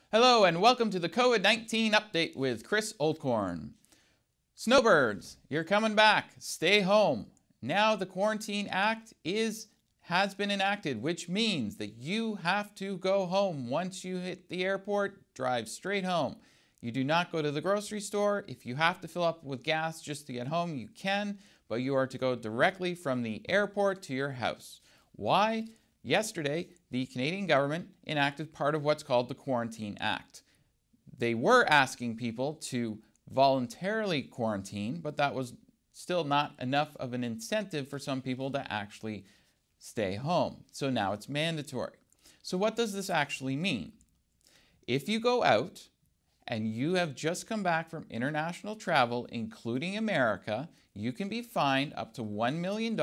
Hello and welcome to the COVID-19 update with Chris Oldcorn. Snowbirds, you're coming back. Stay home. Now the Quarantine Act has been enacted, which means that you have to go home. Once you hit the airport, drive straight home. You do not go to the grocery store. If you have to fill up with gas just to get home, you can, but you are to go directly from the airport to your house. Why? Yesterday, the Canadian government enacted part of what's called the Quarantine Act. They were asking people to voluntarily quarantine, but that was still not enough of an incentive for some people to actually stay home. So now it's mandatory. So what does this actually mean? If you go out and you have just come back from international travel, including America, you can be fined up to $1 million,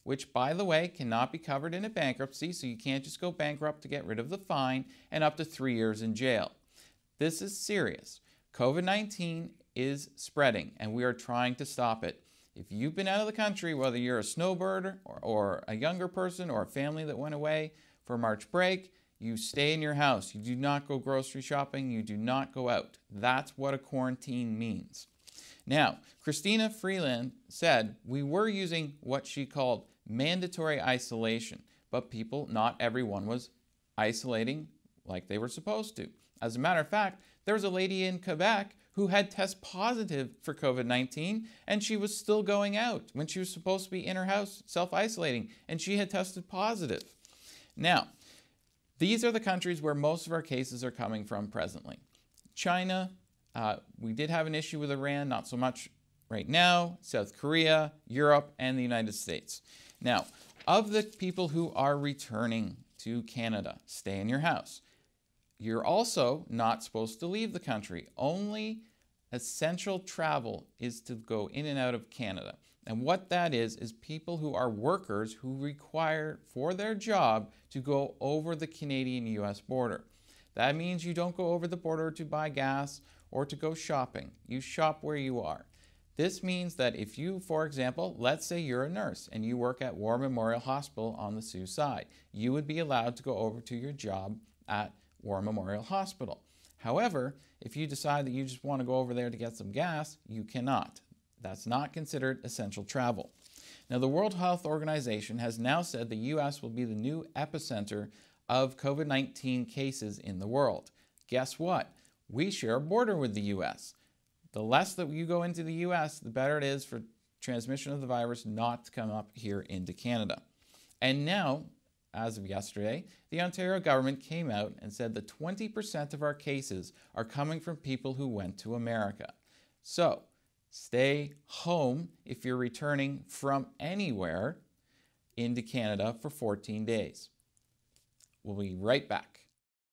which, by the way, cannot be covered in a bankruptcy, so you can't just go bankrupt to get rid of the fine, and up to 3 years in jail. This is serious. COVID-19 is spreading, and we are trying to stop it. If you've been out of the country, whether you're a snowbird or a younger person or a family that went away for March break, you stay in your house. You do not go grocery shopping. You do not go out. That's what a quarantine means. Now, Christina Freeland said we were using what she called mandatory isolation, but not everyone was isolating like they were supposed to. As a matter of fact, there was a lady in Quebec who had tested positive for COVID-19, and she was still going out when she was supposed to be in her house self-isolating, and she had tested positive. Now, these are the countries where most of our cases are coming from presently. China, we did have an issue with Iran, not so much right now. South Korea, Europe, and the United States. Now, of the people who are returning to Canada, stay in your house. You're also not supposed to leave the country. Only essential travel is to go in and out of Canada. And what that is people who are workers who require for their job to go over the Canadian-US border. That means you don't go over the border to buy gas or to go shopping. You shop where you are. This means that if you, for example, let's say you're a nurse and you work at War Memorial Hospital on the Sioux side, you would be allowed to go over to your job at War Memorial Hospital. However, if you decide that you just want to go over there to get some gas, you cannot. That's not considered essential travel. Now, the World Health Organization has now said the U.S. will be the new epicenter of COVID-19 cases in the world. Guess what? We share a border with the U.S. The less that you go into the U.S., the better it is for transmission of the virus not to come up here into Canada. And now, as of yesterday, the Ontario government came out and said that 20% of our cases are coming from people who went to America. So, stay home if you're returning from anywhere into Canada for 14 days. We'll be right back.